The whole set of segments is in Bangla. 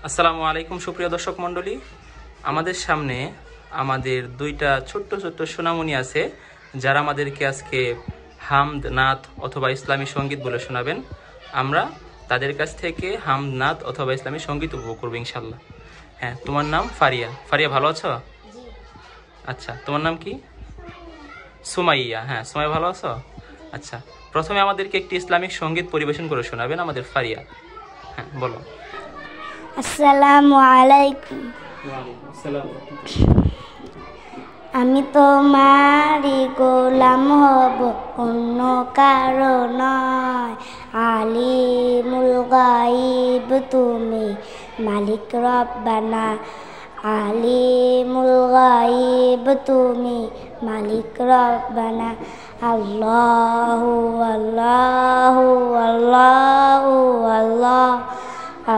আসসালামু আলাইকুম সুপ্রিয় দর্শক মণ্ডলী, আমাদের সামনে আমাদের দুইটা ছোট্ট ছোট্ট সোনামণি আছে যারা আমাদেরকে আজকে হামদ নাত অথবা ইসলামী সঙ্গীত বলে শোনাবেন। আমরা তাদের কাছ থেকে হামদ নাত অথবা ইসলামী সঙ্গীত উপভোগ করবো ইনশাল্লাহ। হ্যাঁ, তোমার নাম ফারিয়া। ফারিয়া ভালো আছো? আচ্ছা, তোমার নাম কি? সুমাইয়া। হ্যাঁ, সুমাইয়া ভালো আছো? আচ্ছা, প্রথমে আমাদেরকে একটি ইসলামিক সঙ্গীত পরিবেশন করে শোনাবেন আমাদের ফারিয়া। হ্যাঁ, বলো। আসসালামু আলাইকুম। আমি তোমারই গোলাম হব, অন্য কারো নয়। আলিমুল গায়ব তুমি, মালিক রব্বানা। আলিমুল গায়ব তুমি, মালিক রব্বানা। আল্লাহু আল্লাহু আল্লাহু আল্লাহ,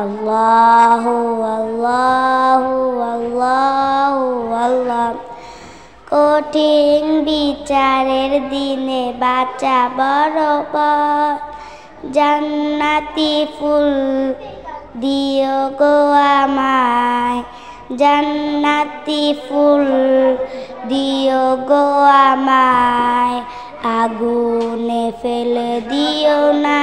আল্লাহু আল্লাহু আল্লাহু আল্লাহ। কঠিন বিচারের দিনে বাঁচা বরাবর, জান্নাতি ফুল দিও গো আমায়। জান্নাতি ফুল দিও গো আমায়, আগুনে ফেলে দিও না।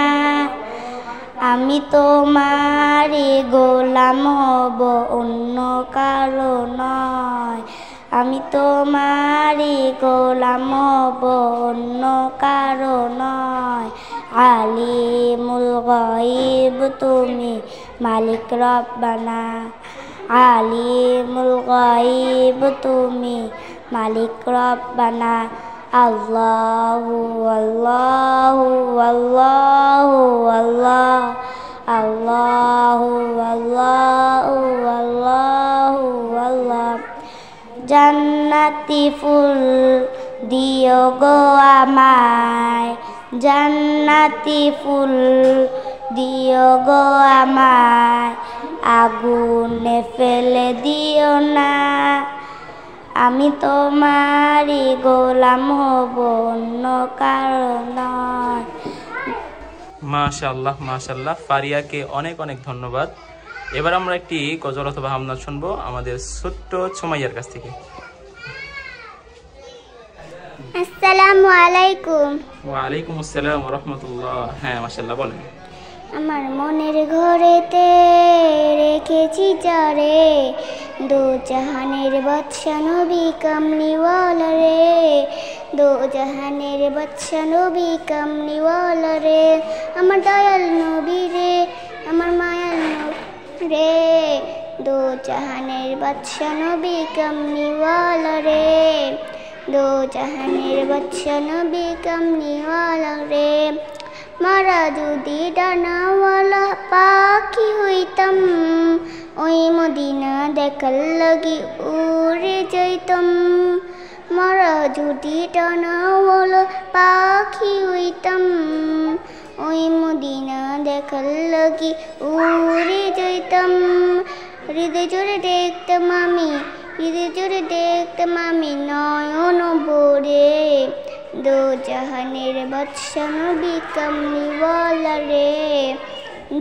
আমি তোমারই গোলাম হব, অন্য কারো নয়। আমি তোমারই গোলাম হব, অন্য কারো নয়। আলিমুল গায়ব তুমি, মালিক রব্বানা। আলিমুল গায়ব তুমি, মালিক রব্বানা। আল্লাহু আল্লাহু আল্লাহু আল্লাহ, আল্লাহু আল্লাহু আল্লাহু আল্লাহ। জান্নাতি ফুল দিও গো আমায়। জান্নাতি ফুল দিও গো আমায়, আগুনে ফেলে দিও না। আমি তোমারই গোলাম হব, অন্য কারো নয়। মাশাআল্লাহ মাশাআল্লাহ, ফারিয়াকে অনেক অনেক ধন্যবাদ। এবার আমরা একটি গজল অথবা হামদনাত শুনবো আমাদের ছোট্ট সুমাইয়ার কাছ থেকে। আসসালামু আলাইকুম। ওয়ালাইকুম আসসালাম ওয়া রাহমাতুল্লাহ। হ্যাঁ, মাশাআল্লাহ, বলেন। আমার মনের ঘরেতে রেখেছি যারে, দো জাহানের বাদশা নবী কামলিওয়ালা রে। দো জাহানের বাদশা নবী কামলিওয়ালা রে। আমার দয়াল নবী রে, আমার মায়াল নবী রে। দো জাহানের বাদশা নবী কামলিওয়ালা রে। দো জাহানের বাদশা নবী কামলিওয়ালা রে। মারা যদি ডানাওয়ালা পাখি হইতাম, ওই মদিনা দেখার লাগি উড়ে যাইতাম। মারা যদি ডানাওয়ালা পাখি হইতাম, ওই মদিনা দেখার লাগি উড়ে যাইতাম। হৃদয় জোরে দেখতাম আমি, হৃদয় জোরে দেখতাম আমি নয়ন ভরে। দো জাহানের বাদশা নবী কামলিওয়ালা রে।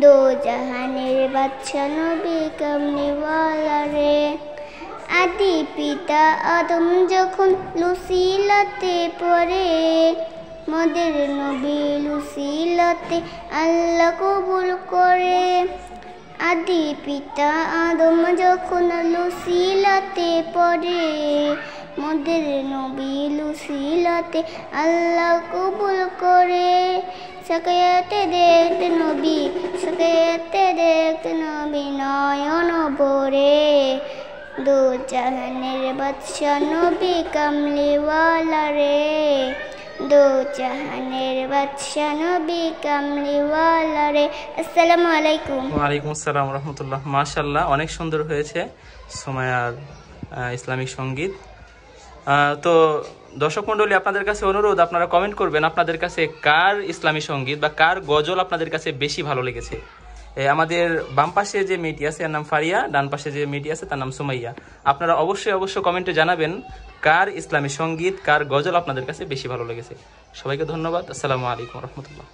দো জাহানের বাদশা নবী কামলিওয়ালা রে। আদি পিতা আদম যখন লুসিলাতে পড়ে, মদের নবী লুসিলাতে আল্লাহ কবুল করে। আদি পিতা আদম যখন লুসিলাতে পড়ে, মদের নবী লুসিলাতে আল্লাহ কবুল করে। সাকায়াতে দেখতে নবী, সাকায়াতে দেখতে নবী নয়ন ভরে। দো জাহানের বাদশা নবী কামলিওয়ালা রে। দো জাহানের বাদশা নবী কামলিওয়ালা রে। আসসালামু আলাইকুম। ওয়ালাইকুম আসসালাম ওয়া রাহমাতুল্লাহ। মাশাআল্লাহ, অনেক সুন্দর হয়েছে সুমাইয়ার ইসলামিক সঙ্গীত। তো দর্শক মণ্ডলী, আপনাদের কাছে অনুরোধ, আপনারা কমেন্ট করবেন আপনাদের কাছে কার ইসলামী সঙ্গীত বা কার গজল আপনাদের কাছে বেশি ভালো লেগেছে। আমাদের বাম পাশে যে মেয়েটি আছে তার নাম ফারিয়া, ডান পাশে যে মেয়েটি আছে তার নাম সুমাইয়া। আপনারা অবশ্যই কমেন্টে জানাবেন কার ইসলামী সঙ্গীত, কার গজল আপনাদের কাছে বেশি ভালো লেগেছে। সবাইকে ধন্যবাদ। আসসালামু আলাইকুম ওয়া রাহমাতুল্লাহ।